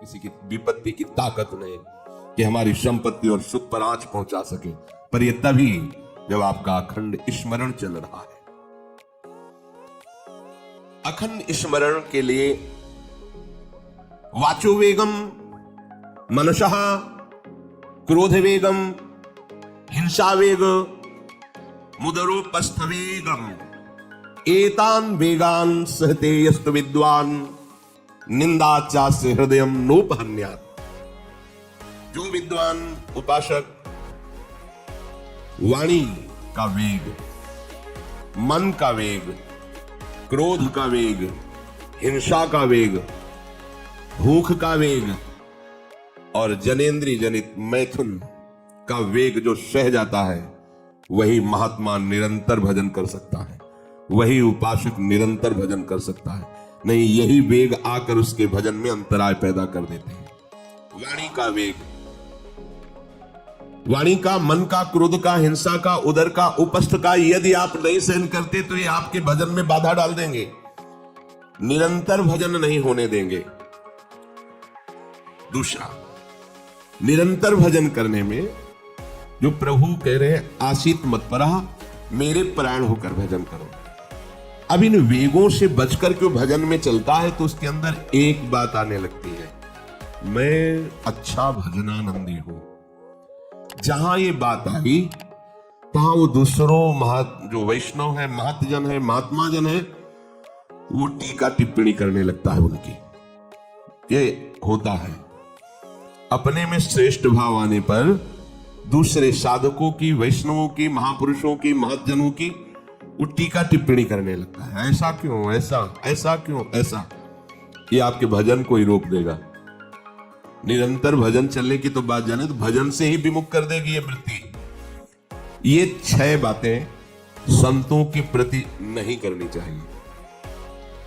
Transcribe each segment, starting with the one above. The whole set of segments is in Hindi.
किसी की विपत्ति की ताकत नहीं कि हमारी संपत्ति और सुख पर आंच पहुंचा सके, पर यह तभी जब आपका अखंड स्मरण चल रहा है। अखंड स्मरण के लिए वाचो वेगम, मनसः क्रोध वेगम, हिंसा वेग, मुदरोपस्थ वेगम, एतान वेगान सहते यस्तु विद्वान निंदाचास्य हृदयम नोपहन्यात्। जो विद्वान उपासक वाणी का वेग, मन का वेग, क्रोध का वेग, हिंसा का वेग, भूख का वेग और जनेंद्रिय जनित मैथुन का वेग जो सह जाता है, वही महात्मा निरंतर भजन कर सकता है, वही उपासक निरंतर भजन कर सकता है। नहीं, यही वेग आकर उसके भजन में अंतराय पैदा कर देते हैं। वाणी का वेग, वाणी का, मन का, क्रोध का, हिंसा का, उदर का, उपस्थ का यदि आप नहीं सहन करते तो ये आपके भजन में बाधा डाल देंगे, निरंतर भजन नहीं होने देंगे। दूसरा, निरंतर भजन करने में जो प्रभु कह रहे हैं आशित मत परा, मेरे परायण होकर भजन करो। अब इन वेगों से बचकर के भजन में चलता है तो उसके अंदर एक बात आने लगती है, मैं अच्छा भजनानंदी हूं। जहां ये बात आई तहां वो दूसरों जो वैष्णव है, महतजन है, महात्मा जन है, वो टीका टिप्पणी करने लगता है उनकी। ये होता है अपने में श्रेष्ठ भाव आने पर दूसरे साधकों की, वैष्णवों की, महापुरुषों की, महतजनों की वो टीका टिप्पणी करने लगता है। ऐसा क्यों, ऐसा, ऐसा क्यों, ऐसा। ये आपके भजन को ही रोक देगा। निरंतर भजन चलने की तो बात जाने तो भजन से ही विमुख कर देगी ये वृत्ति। ये 6 बातें संतों के प्रति नहीं करनी चाहिए।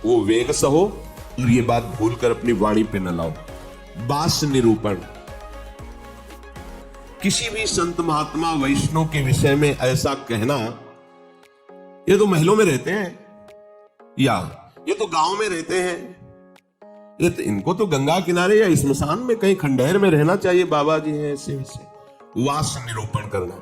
वो वेग सहो और ये बात भूलकर अपनी वाणी पे न लाओ। बास निरूपण, किसी भी संत महात्मा वैष्णव के विषय में ऐसा कहना, ये तो महलों में रहते हैं या ये तो गांव में रहते हैं, ये तो इनको तो गंगा किनारे या स्मशान में कहीं खंडहर में रहना चाहिए, बाबा जी हैं ऐसे वैसे। वास निरूपण करना,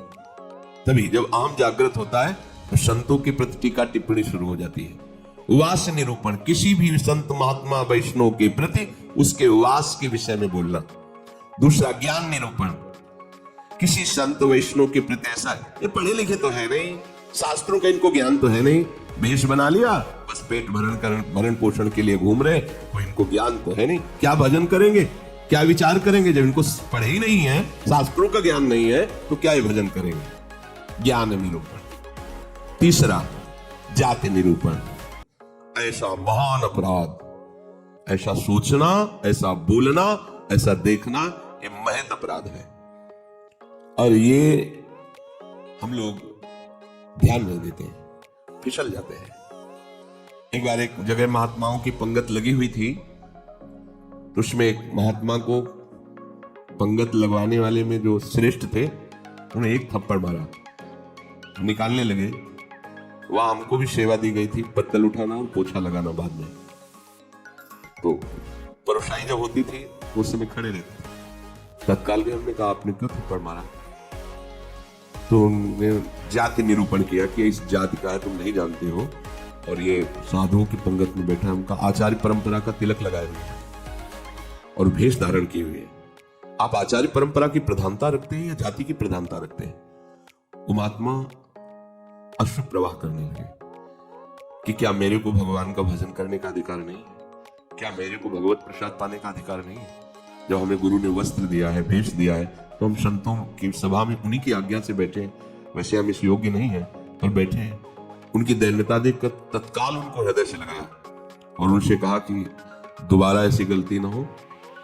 तभी जब आम जागृत होता है तो संतों के प्रति टीका टिप्पणी शुरू हो जाती है। वास निरूपण, किसी भी संत महात्मा वैष्णव के प्रति उसके वास के विषय में बोलना। दूसरा, ज्ञान निरूपण, किसी संत वैष्णव के प्रति ऐसा, ये पढ़े लिखे तो है नहीं, शास्त्रों का इनको ज्ञान तो है नहीं, भेष बना लिया, बस पेट भरण पोषण के लिए घूम रहे, कोई इनको ज्ञान तो है नहीं, क्या भजन करेंगे, क्या विचार करेंगे, जब इनको पढ़े ही नहीं है, शास्त्रों का ज्ञान नहीं है, तो क्या ये भजन करेंगे। ज्ञान निरूपण। तीसरा, जाति निरूपण, ऐसा महान अपराध, ऐसा सोचना, ऐसा बोलना, ऐसा देखना, ये महत अपराध है और ये हम लोग ध्यान नहीं देते हैं, फिसल जाते हैं। एक बार एक जगह महात्माओं की पंगत लगी हुई थी, तो उसमें एक महात्मा को पंगत लगवाने वाले में जो श्रेष्ठ थे, उन्हें एक थप्पड़ मारा, निकालने लगे। वहां हमको भी सेवा दी गई थी, पत्तल उठाना और पोछा लगाना बाद में। तो परोसाई जब होती थी उस समय खड़े रहते थे। तत्काल में हमने कहा, आपने क्यों थप्पड़ मारा? तो उन्होंने जाति निरूपण किया कि इस जाति का है, तुम नहीं जानते हो, और ये साधुओं की पंगत में बैठा है, उनका आचार्य परंपरा का तिलक लगाए हुए है और भेष धारण किए हुए है। आप आचार्य परंपरा की प्रधानता रखते हैं या जाति की प्रधानता रखते हैं? वो महात्मा अश्रु प्रवाह करने लगे कि क्या मेरे को भगवान का भजन करने का अधिकार नहीं है? क्या मेरे को भगवत प्रसाद पाने का अधिकार नहीं है? जब हमें गुरु ने वस्त्र दिया है, भेष दिया है, तो हम संतों की सभा में उन्हीं की आज्ञा से बैठे हैं। वैसे हम इस योग्य नहीं है पर बैठे हैं। उनकी दैन्यता देखकर तत्काल उनको हृदय से लगाया और उनसे कहा कि दोबारा ऐसी गलती ना हो,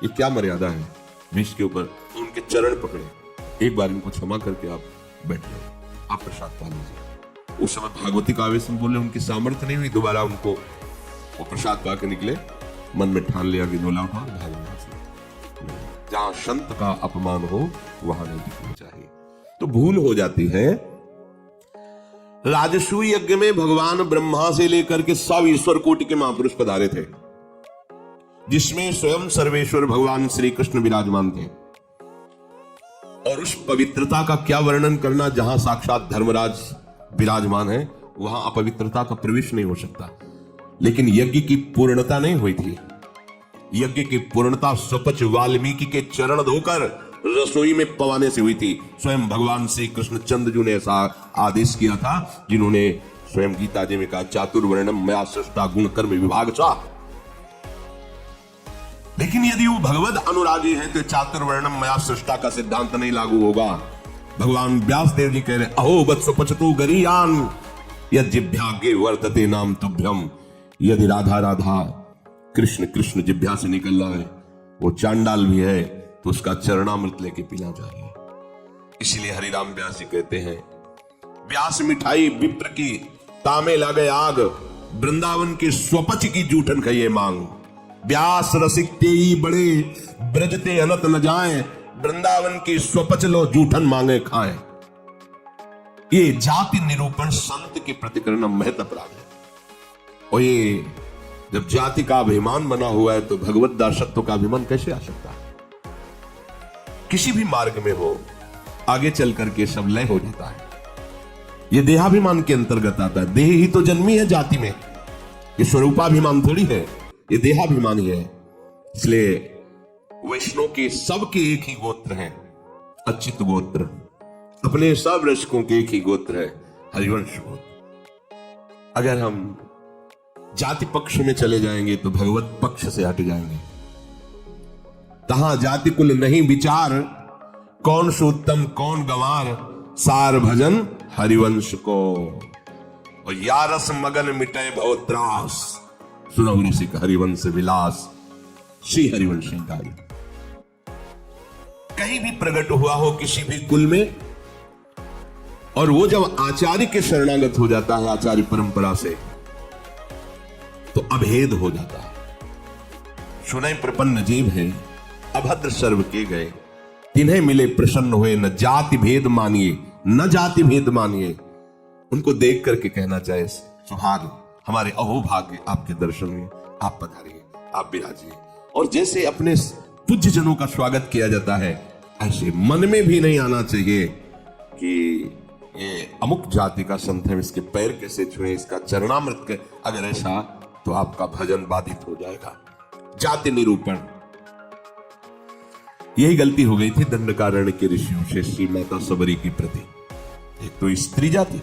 ये क्या मर्यादा है भेष के ऊपर। तो उनके चरण पकड़े, एक बार इनको क्षमा करके आप बैठे, आप प्रसाद पा लीजिए। उस समय भागवती का आवेश में बोले, उनकी सामर्थ्य नहीं हुई, दोबारा उनको वो प्रसाद पा के निकले। मन में ठान लिया कि डोला उठा भागना से। जहां संत का अपमान हो वहां नहीं दिखना चाहिए। तो भूल हो जाती है। राजसूय यज्ञ में भगवान ब्रह्मा से लेकर के सब ईश्वर कोटि के महापुरुष पधारे थे। जिसमें स्वयं सर्वेश्वर भगवान श्री कृष्ण विराजमान थे। और उस पवित्रता का क्या वर्णन करना, जहां साक्षात धर्मराज विराजमान है वहां अपवित्रता का प्रवेश नहीं हो सकता। लेकिन यज्ञ की पूर्णता नहीं हुई थी। यज्ञ की पूर्णता स्वपच वाल्मीकि के चरण धोकर रसोई में पवाने से हुई थी। स्वयं भगवान श्री कृष्ण चंद्रजू ने ऐसा आदेश किया था, जिन्होंने स्वयं गीता जी में कहा चातुर्वर्णम मया सृष्टा गुण कर्म विभाग सा। लेकिन यदि वो भगवद अनुरागी है तो चातुर्वर्णम मया सृष्टा का सिद्धांत नहीं लागू होगा। भगवान व्यास देव जी कह रहे अहो वत्स पचतु गरीयान यज्जिभ्यागे वर्तते नाम तुभ्यम। यदि राधा राधा कृष्ण कृष्ण जिभ्या से निकल रहा है, वो चांडाल भी है तो उसका चरणामृत लेके पीना चाहिए। इसलिए हरिराम व्यास जी कहते हैं व्यास मिठाई विप्र की तामे लागे आग, वृंदावन के स्वपच की जूठन खाइए मांग। व्यास रसिक तेई बड़े ब्रजते अनत न जाए, वृंदावन की स्वपच लो जूठन मांगे खाए। ये जाति निरूपण संत के प्रति करना महत अपराध है। और ये जब जाति का अभिमान बना हुआ है तो भगवत दासत्व का अभिमान कैसे आ सकता है? किसी भी मार्ग में हो, आगे चल करके सब लय हो जाता है। ये देहाभिमान के अंतर्गत आता है। देह ही तो जन्मी है जाति में, ये स्वरूपाभिमान थोड़ी है, ये देहाभिमान ही है। इसलिए वैष्णव के सबके एक ही गोत्र हैं, अच्युत गोत्र। अपने सब रसिकों के एक ही गोत्र है, हरिवंश गोत्र। अगर हम जाति पक्ष में चले जाएंगे तो भगवत पक्ष से हट जाएंगे। तहां जाति कुल नहीं विचार, कौन सुत्तम कौन गंवार, सार भजन हरिवंश को। और यारस मगन मिटे भव त्रास, सुनौ ऋषिक हरिवंश विलास। श्री हरिवंश गाय कहीं भी प्रकट हुआ हो किसी भी कुल में, और वो जब आचार्य के शरणागत हो जाता है आचार्य परंपरा से, तो अभेद हो जाता है। सुनय प्रपन्न जीव है, अभद्र सर्व के गए, तिन्हें मिले प्रसन्न हुए, न जाति भेद मानिए न जाति भेद मानिए। उनको देख करके कहना चाहे सुभाग्य, हमारे अहोभाग्य आपके दर्शन में, आप पधारिए, आप विराजिए। और जैसे अपने पूज्य जनों का स्वागत किया जाता है, ऐसे मन में भी नहीं आना चाहिए कि ये अमुक जाति का संत है, इसके पैर कैसे छुए, इसका चरणामृत के। अगर ऐसा तो आपका भजन बाधित हो जाएगा। जाति निरूपण, यही गलती हो गई थी दंडकारण्य के ऋषियों से श्री माता सबरी की प्रति। एक तो स्त्री जाति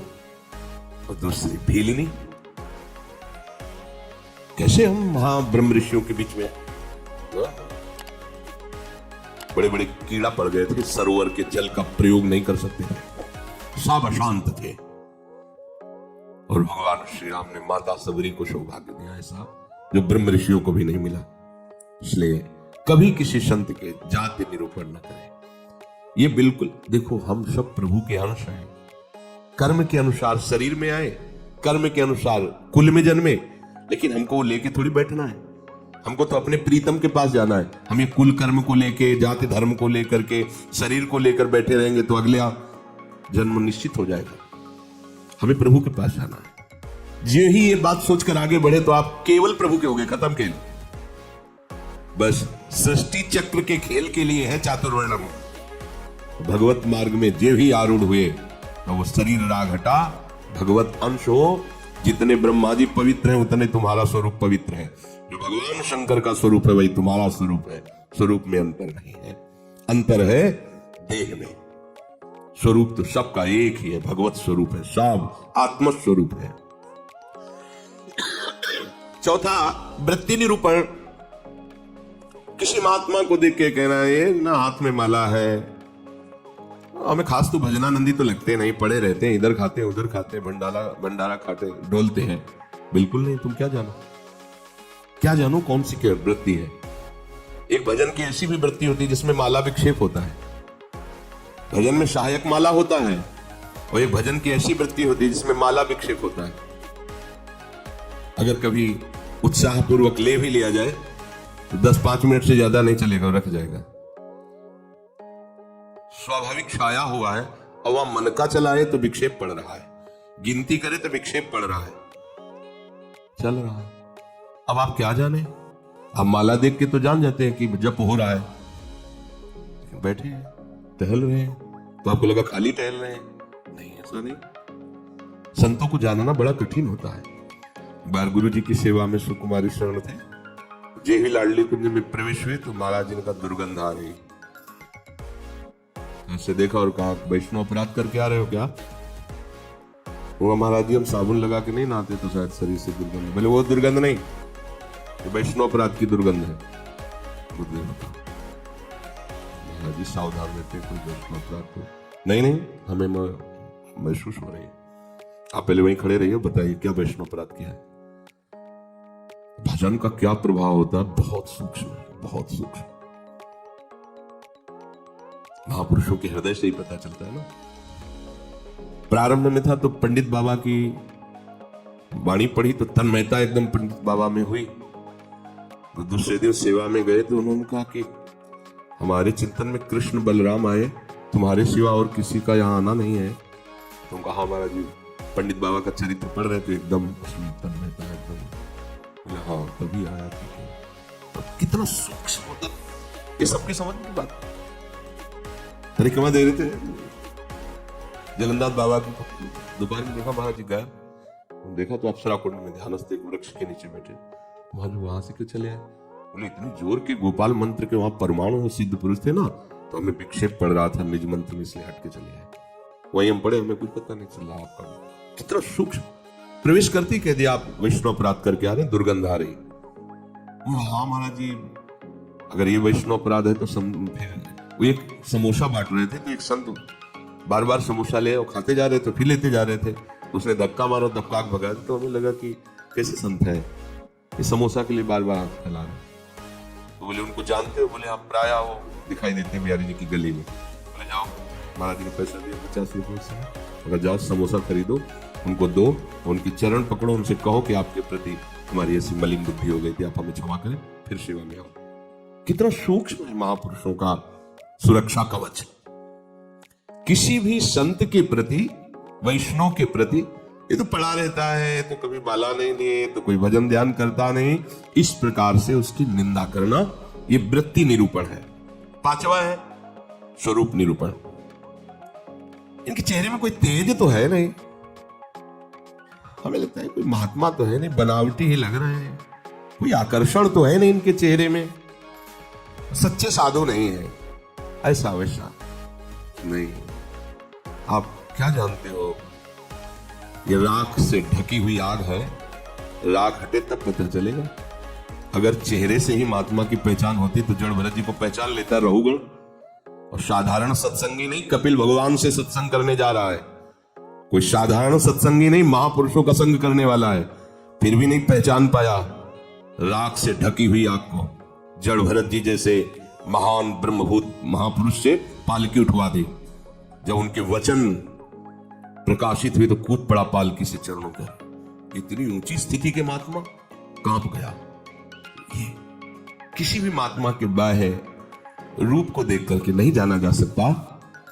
और दूसरी भीलिनी। कैसे हम वहां ब्रह्म ऋषियों के बीच में बड़े बड़े कीड़ा पड़ गए थे, सरोवर के जल का प्रयोग नहीं कर सकते थे, सब अशांत थे। और भगवान श्री राम ने माता सबरी को सौभाग्य दिया ऐसा जो ब्रह्म ऋषियों को भी नहीं मिला। इसलिए कभी किसी संत के जाति निरूपण न करें। ये बिल्कुल देखो, हम सब प्रभु के अंश हैं। कर्म के अनुसार शरीर में आए, कर्म के अनुसार कुल में जन्मे, लेकिन हमको लेके थोड़ी बैठना है। हमको तो अपने प्रीतम के पास जाना है। हम ये कुल कर्म को लेके, जाति धर्म को लेकर के, शरीर को लेकर बैठे रहेंगे तो अगले जन्म निश्चित हो जाएगा। हमें प्रभु के पास जाना है। जो ही ये बात सोचकर आगे बढ़े तो आप केवल प्रभु के हो गए, खत्म खेल। बस सृष्टि चक्र के खेल के लिए है चातुर्वर्णम। भगवत मार्ग में जो ही आरूढ़ हुए तो वो शरीर राग हटा, भगवत अंश हो। जितने ब्रह्माजी पवित्र हैं उतने तुम्हारा स्वरूप पवित्र है। जो भगवान शंकर का स्वरूप है वही तुम्हारा स्वरूप है। स्वरूप में अंतर नहीं है, अंतर है देह में। स्वरूप तो सबका एक ही है, भगवत स्वरूप है, सब आत्म स्वरूप है। चौथा, वृत्ति निरूपण। किसी महात्मा को देख के कहना है ना हाथ में माला है, हमें खास तो भजनानंदी तो लगते नहीं, पड़े रहते हैं, इधर खाते उधर खाते, भंडारा खाते, डोलते हैं। बिल्कुल नहीं। तुम क्या जानो, क्या जानो कौन सी क्या वृत्ति है। एक भजन की ऐसी भी वृत्ति होती है जिसमें माला विक्षेप होता है, भजन में सहायक माला होता है। और एक भजन की ऐसी वृत्ति होती है जिसमें माला विक्षेप होता है। अगर कभी उत्साहपूर्वक ले भी लिया जाए तो 10-5 मिनट से ज्यादा नहीं चलेगा, रख जाएगा। स्वाभाविक छाया हुआ है और वह मन का चलाए तो विक्षेप पड़ रहा है, गिनती करे तो विक्षेप पड़ रहा है, चल रहा है। अब आप क्या जाने, हम माला देख के तो जान जाते हैं कि जप हो रहा है, लेकिन बैठे हैं, टहल रहे हैं, तो आपको लगा खाली टहल रहे हैं? नहीं, ऐसा नहीं। संतों को जानना बड़ा कठिन होता है। बार गुरु जी की सेवा में सुकुमारी शरण थे, जे ही लाडली कुंज में प्रवेश हुए तो महाराज जी ने कहा दुर्गंध आ रही। ऐसे देखा और कहा वैष्णव अपराध करके आ रहे हो क्या? वो महाराज जी हम साबुन लगा के नहीं नहाते तो शायद शरीर से दुर्गंध। बोले वो दुर्गंध नहीं, वैष्णव अपराध की दुर्गंध है। महाराज जी सावधान रहते, कोई वैष्णव अपराध को नहीं हमें महसूस हो रही है। आप पहले वहीं खड़े रहिए, बताइए क्या वैष्णव अपराध किया है। भजन का क्या प्रभाव होता है, बहुत सूक्ष्म है, बहुत सूक्ष्म। महापुरुषों के हृदय से ही पता चलता है ना। प्रारंभ में था तो पंडित बाबा की वाणी पढ़ी तो तन्मयता एकदम पंडित बाबा में हुई। तो दूसरे दिन सेवा में गए तो उन्होंने कहा कि हमारे चिंतन में कृष्ण बलराम आए, तुम्हारे सिवा और किसी का यहाँ आना नहीं है। तो कहा हमारा जी पंडित बाबा का चरित्र पढ़ रहे तो एकदम उसमें तन्मयता एकदम, हाँ तभी आया। तो कितना सूक्ष्म होता, ये सबके समझ की बात। परिक्रमा दे रहे थे जगन्नाथ बाबा की, दोपहर में देखा महाराज जी गए, देखा तो अप्सरा कुंड में ध्यानस्थ एक वृक्ष के नीचे बैठे। महाराज वहां से क्यों चले आए? बोले इतनी जोर के गोपाल मंत्र के वहां परमाणु सिद्ध पुरुष थे ना, तो हमें विक्षेप पड़ रहा था निज मंत्र में, इसलिए हट के चले आए। वही हम पढ़े, हमें कुछ पता नहीं चल रहा आपका। कितना सूक्ष्म प्रवेश करती, कह दिया आप वैष्णव अपराध करके आ रहे, दुर्गंध आ रही। हाँ महाराज जी अगर ये वैष्णव अपराध है तो फिर वो एक समोसा बांट रहे थे तो एक संत बार बार समोसा ले और खाते जा रहे थे, फिर लेते जा रहे थे। उसने धक्का मारा, धक्का भगा, तो हमें लगा कि कैसे संत है ये समोसा के लिए बार बार हाथ फैला रहे। तो बोले उनको जानते हो? बोले आप प्राय वो दिखाई देते हैं बिहारी जी की गली में। बोले जाओ, महाराज जी ने पैसा दिया 50 रुपये से, अगर जाओ समोसा खरीदो, उनको दो, उनकी चरण पकड़ो, उनसे कहो कि आपके प्रति हमारी ऐसी मलिन बुद्धि हो गई थी, आप हमें क्षमा करें, फिर सेवा में आओ। कितना सूक्ष्म है महापुरुषों का सुरक्षा कवच। किसी भी संत के प्रति, वैष्णव के प्रति, ये तो पड़ा रहता है, तो कभी माला नहीं लिए, तो कोई भजन ध्यान करता नहीं, इस प्रकार से उसकी निंदा करना ये वृत्ति निरूपण है। पांचवा है स्वरूप निरूपण। इनके चेहरे में कोई तेज तो है नहीं, हमें लगता है कोई महात्मा तो है नहीं, बनावटी ही लग रहे हैं, कोई आकर्षण तो है नहीं इनके चेहरे में, सच्चे साधु नहीं है, ऐसा वैसा नहीं। आप क्या जानते हो, ये राख से ढकी हुई आग है, राख हटे तब पता चलेगा। अगर चेहरे से ही महात्मा की पहचान होती तो जड़ भरत जी को पहचान लेता रहुगण। और साधारण सत्संगी नहीं, कपिल भगवान से सत्संग करने जा रहा है, कोई साधारण सत्संगी नहीं, महापुरुषों का संग करने वाला है, फिर भी नहीं पहचान पाया राख से ढकी हुई आग को। जड़ भरत जी जैसे महान ब्रह्मभूत महापुरुष से पालकी उठवा दी, जब उनके वचन प्रकाशित हुए तो कूद पड़ा पालकी से चरणों पर। इतनी ऊंची स्थिति के महात्मा कांप गया। ये किसी भी महात्मा के बाह्य रूप को देख करके नहीं जाना जा सकता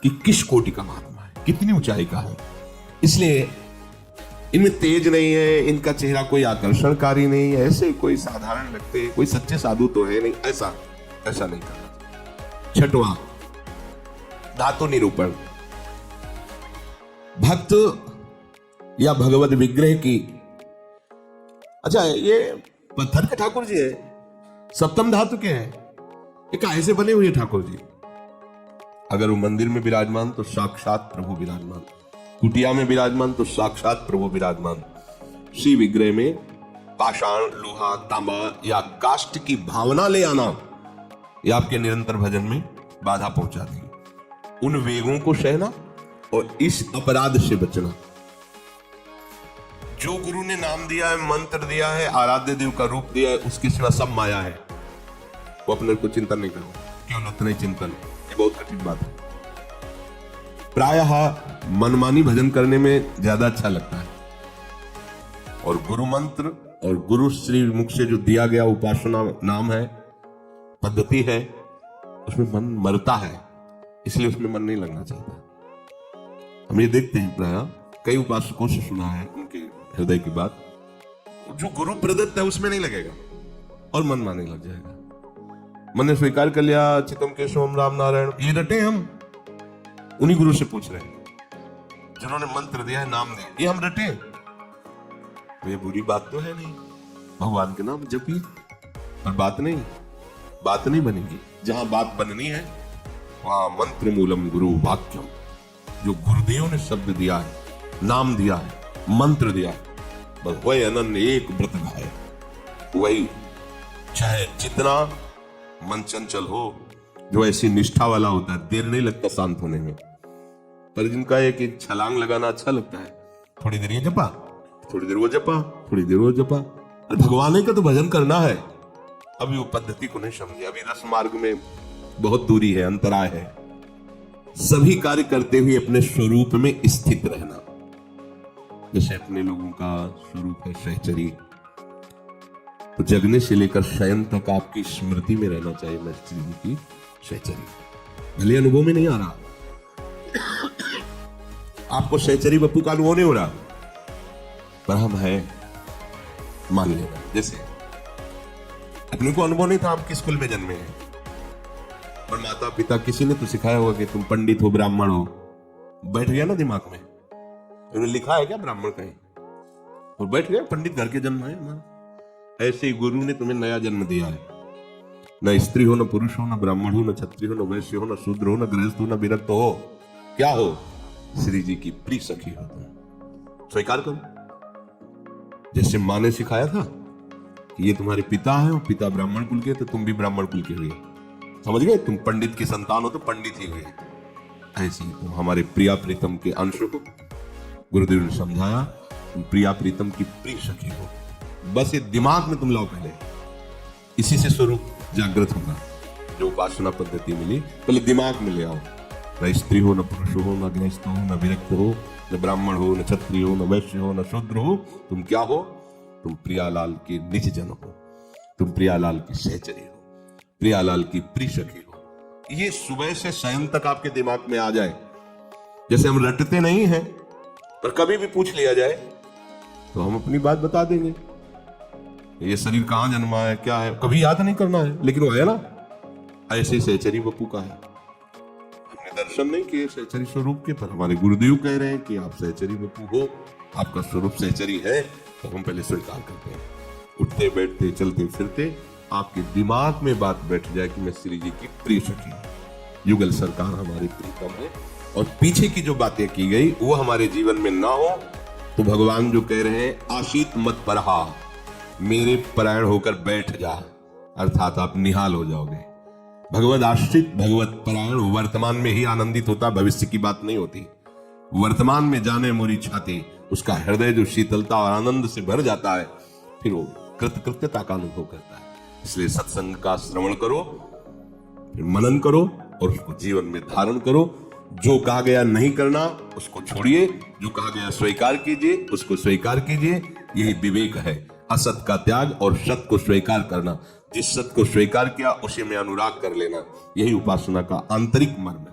कि किस कोटि का महात्मा है, कितनी ऊंचाई का है। इसलिए इनमें तेज नहीं है, इनका चेहरा कोई आकर्षणकारी नहीं है, ऐसे कोई साधारण लगते हैं, कोई सच्चे साधु तो है नहीं, ऐसा नहीं करना। छठवां धातु निरूपण। भक्त या भगवत विग्रह की, अच्छा ये पत्थर के ठाकुर जी है, सप्तम धातु के हैं, ये काहे से बने हुए ठाकुर जी? अगर वो मंदिर में विराजमान तो साक्षात प्रभु विराजमान, कुटिया में विराजमान तो साक्षात प्रभु विराजमान। श्री विग्रह में पाषाण, लोहा, तांबा या काष्ठ की भावना ले आना, ये आपके निरंतर भजन में बाधा पहुंचा देगी। उन वेगों को सहना और इस अपराध से बचना। जो गुरु ने नाम दिया है, मंत्र दिया है, आराध्य देव का रूप दिया है, उसके सिवा सब माया है, वो अपने को चिंतन नहीं करो। क्यों उतना ही चिंतन? ये बहुत कठिन बात है। प्रायः मनमानी भजन करने में ज्यादा अच्छा लगता है, और गुरु मंत्र और गुरु श्री मुख से जो दिया गया उपासना नाम है, पद्धति है, उसमें मन मरता है, इसलिए उसमें मन नहीं लगना चाहता। हम ये देखते हैं प्रायः कई उपासकों से सुना है उनके हृदय की बात, जो गुरु प्रदत्त है उसमें नहीं लगेगा, और मन मानने लग जाएगा। मन ने स्वीकार कर लिया चितम केशवम राम नारायण, ये रटे हम उन्हीं गुरु से पूछ रहे हैं जिन्होंने मंत्र दिया है, नाम दिया, ये हम रटे, तो ये बुरी बात तो है नहीं। भगवान के नाम जपिए, पर बात नहीं बनेगी। जहां बात बननी है वहां मंत्र मूलम गुरु वाक्यम, जो गुरुदेव ने शब्द दिया है, नाम दिया है, मंत्र दिया है, बस वही अनन्य एक व्रत है, वही। चाहे जितना मन चंचल हो, जो ऐसी निष्ठा वाला होता है देर नहीं लगता शांत होने में, पर जिनका एक छलांग लगाना अच्छा लगता है, थोड़ी देर ये जपा, थोड़ी देर वो जपा, थोड़ी देर वो जपा, और भगवान का तो भजन करना है। अभी वो पद्धति को नहीं समझे, अभी रस मार्ग में बहुत दूरी है, अंतराय है। सभी कार्य करते हुए अपने स्वरूप में स्थित रहना। जैसे अपने लोगों का स्वरूप है सहचरी, तो जगने से लेकर शयन तक आपकी स्मृति में रहना चाहिए मैं स्त्री की सहचरी। भले अनुभव में नहीं आ रहा, आपको सहचरी बप्पू का अनुभव नहीं हो रहा, पर हम हैं, मान लेना। जैसे अपने को अनुभव नहीं था हम किस कुल में जन्मे हैं, पर माता पिता किसी ने तो सिखाया होगा कि तुम पंडित हो, ब्राह्मण हो, बैठ गया ना दिमाग में। उन्होंने लिखा है क्या ब्राह्मण कहीं, और बैठ गया पंडित घर के जन्म है हमारा। ऐसे ही गुरु ने तुम्हें नया जन्म दिया है, न स्त्री हो, न पुरुष हो, न ब्राह्मण हो, न क्षत्रिय हो, न वैश्य हो, न शूद्र हो, न गृहस्थ हो, न विरक्त हो, क्या हो? श्री जी की प्रिय सखी हो तुम। स्वीकार करो। जैसे माँ ने सिखाया था कि ये तुम्हारे पिता है और पिता ब्राह्मण कुल के, तो तुम भी ब्राह्मण कुल के हुए, समझ गए? तुम पंडित की संतान हो तो पंडित ही हुए। ऐसे ही तुम हमारे प्रिया प्रीतम के अंश हो। गुरुदेव ने समझाया तुम प्रिया प्रीतम की प्रिय सखी हो। बस ये दिमाग में तुम लाओ पहले, इसी से स्वरूप जागृत होगा। जो उपासना पद्धति मिली पहले दिमाग में ले आओ। न स्त्री हो, न पुरुष हो, न गृहस्थ हो, न विरक्त हो, न ब्राह्मण हो, न क्षत्रिय हो, न वैश्य हो, न शूद्र हो, तुम क्या हो? तुम प्रियालाल के निज जन हो, तुम प्रियालाल की सहचरी हो, प्रियालाल की प्रिय सखी हो। ये सुबह से शयन तक आपके दिमाग में आ जाए। जैसे हम रटते नहीं हैं, पर कभी भी पूछ लिया जाए तो हम अपनी बात बता देंगे। ये शरीर कहां जन्मा है, क्या है, कभी याद नहीं करना है, लेकिन वो है ना। ऐसे सहचरी बप्पू का है। हमने दर्शन नहीं किए सहचरी स्वरूप के, पर हमारे गुरुदेव कह रहे हैं कि आप सहचरी बप्पू हो, आपका स्वरूप सहचरी है, तो हम पहले स्वीकार करते हैं। उठते बैठते चलते फिरते आपके दिमाग में बात बैठ जाए कि मैं श्री जी की प्रिय सखी हूं, युगल सरकार हमारे प्रीतम है, और पीछे की जो बातें की गई वो हमारे जीवन में ना हो, तो भगवान जो कह रहे हैं आशीत मत परहा, मेरे परायण होकर बैठ जा, अर्थात आप निहाल हो जाओगे। भगवत आश्रित भगवत परायण वर्तमान में ही आनंदित होता, भविष्य की बात नहीं होती। वर्तमान में जाने मोरी छाती, उसका हृदय जो शीतलता और आनंद से भर जाता है, फिर वो कृतकृत्यता का अनुभव करता है। इसलिए सत्संग का श्रवण करो, फिर मनन करो और उसको जीवन में धारण करो। जो कहा गया नहीं करना उसको छोड़िए, जो कहा गया स्वीकार कीजिए उसको स्वीकार कीजिए। यही विवेक है, असत का त्याग और सत को स्वीकार करना। जिस सत को स्वीकार किया उसे में अनुराग कर लेना, यही उपासना का आंतरिक मर्म है।